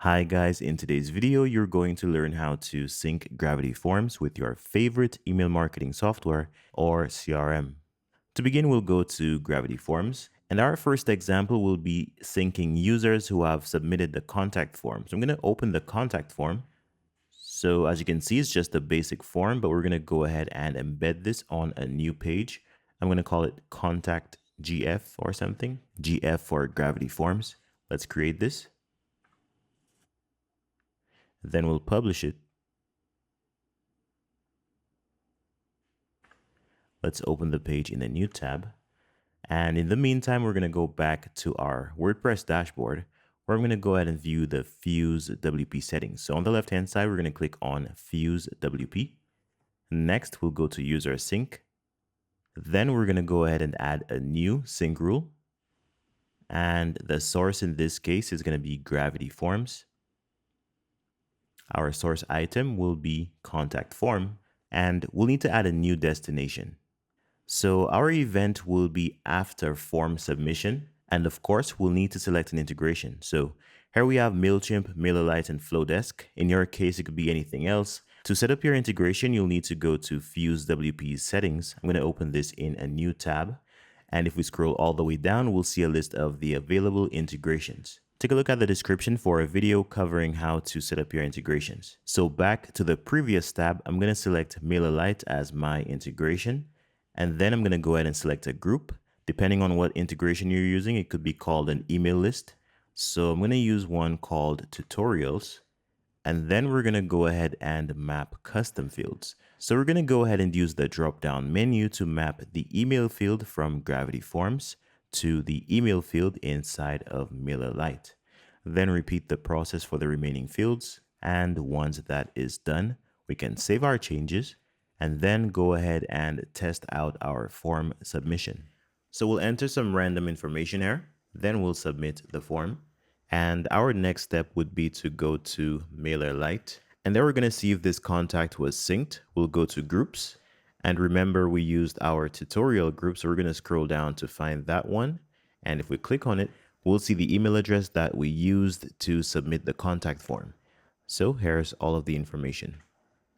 Hi guys, in today's video, you're going to learn how to sync Gravity Forms with your favorite email marketing software or CRM. To begin, we'll go to Gravity Forms, and our first example will be syncing users who have submitted the contact form. So I'm going to open the contact form. So as you can see, it's just a basic form, but we're going to go ahead and embed this on a new page. I'm going to call it Contact GF or something, GF for Gravity Forms. Let's create this. Then we'll publish it. Let's open the page in a new tab. And in the meantime, we're going to go back to our WordPress dashboard, where I'm going to go ahead and view the FuseWP settings. So on the left-hand side, we're going to click on FuseWP. Next, we'll go to User Sync. Then we're going to go ahead and add a new sync rule. And the source in this case is going to be Gravity Forms. Our source item will be contact form, and we'll need to add a new destination. So our event will be after form submission. And of course, we'll need to select an integration. So here we have Mailchimp, MailerLite, and Flowdesk. In your case, it could be anything else. To set up your integration, you'll need to go to FuseWP's settings. I'm going to open this in a new tab. And if we scroll all the way down, we'll see a list of the available integrations. Take a look at the description for a video covering how to set up your integrations. So back to the previous tab, I'm going to select MailerLite as my integration. And then I'm going to go ahead and select a group. Depending on what integration you're using, it could be called an email list. So I'm going to use one called tutorials. And then we're going to go ahead and map custom fields. So we're going to go ahead and use the drop-down menu to map the email field from Gravity Forms to the email field inside of MailerLite. Then repeat the process for the remaining fields. And once that is done, we can save our changes and then go ahead and test out our form submission. So we'll enter some random information here, then we'll submit the form. And our next step would be to go to MailerLite. And then we're going to see if this contact was synced. We'll go to groups. And remember, we used our tutorial group, so we're going to scroll down to find that one. And if we click on it, we'll see the email address that we used to submit the contact form. So here's all of the information.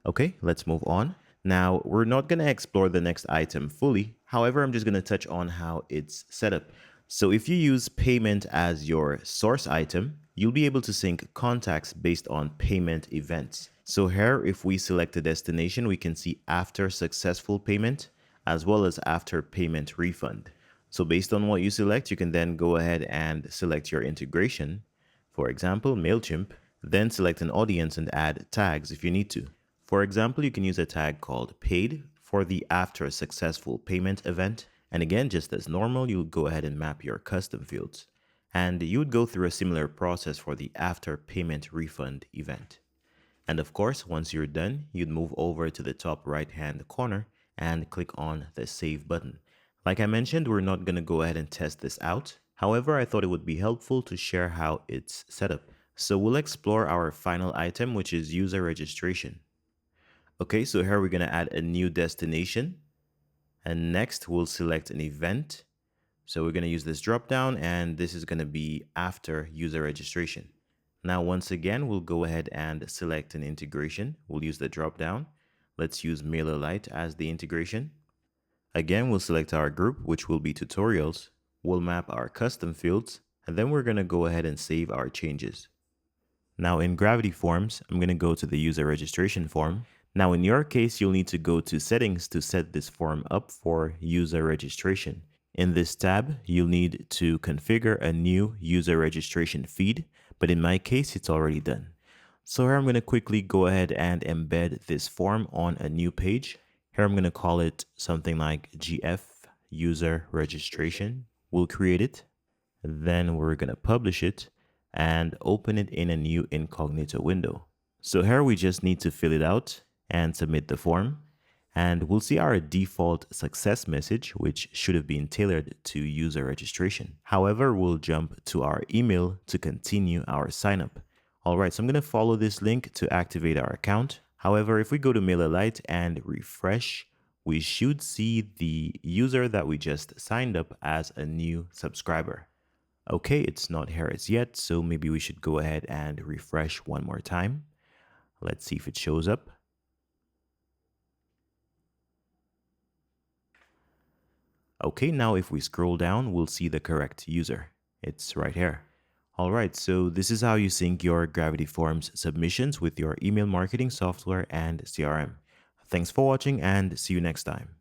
Okay, let's move on. Now, we're not going to explore the next item fully. However, I'm just going to touch on how it's set up. So if you use payment as your source item, you'll be able to sync contacts based on payment events. So here, if we select a destination, we can see after successful payment as well as after payment refund. So based on what you select, you can then go ahead and select your integration. For example, Mailchimp, then select an audience and add tags if you need to. For example, you can use a tag called paid for the after successful payment event. And again, just as normal, you would go ahead and map your custom fields. And you would go through a similar process for the after payment refund event. And of course, once you're done, you'd move over to the top right-hand corner and click on the Save button. Like I mentioned, we're not going to go ahead and test this out. However, I thought it would be helpful to share how it's set up. So we'll explore our final item, which is user registration. Okay, so here we're going to add a new destination. And next, we'll select an event. So we're going to use this drop down, and this is going to be after user registration. Now, once again, we'll go ahead and select an integration. We'll use the drop down. Let's use MailerLite as the integration. Again, we'll select our group, which will be tutorials. We'll map our custom fields, and then we're going to go ahead and save our changes. Now in Gravity Forms, I'm going to go to the user registration form. Now in your case, you'll need to go to settings to set this form up for user registration. In this tab, you'll need to configure a new user registration feed, but in my case, it's already done. So here I'm going to quickly go ahead and embed this form on a new page. Here I'm going to call it something like GF user registration. We'll create it, then we're going to publish it and open it in a new incognito window. So here we just need to fill it out and submit the form. And we'll see our default success message, which should have been tailored to user registration. However, we'll jump to our email to continue our sign up. All right, so I'm going to follow this link to activate our account. However, if we go to MailerLite and refresh, we should see the user that we just signed up as a new subscriber. Okay, it's not here as yet, so maybe we should go ahead and refresh one more time. Let's see if it shows up. Okay, now if we scroll down, we'll see the correct user. It's right here. All right, so this is how you sync your Gravity Forms submissions with your email marketing software and CRM. Thanks for watching and see you next time.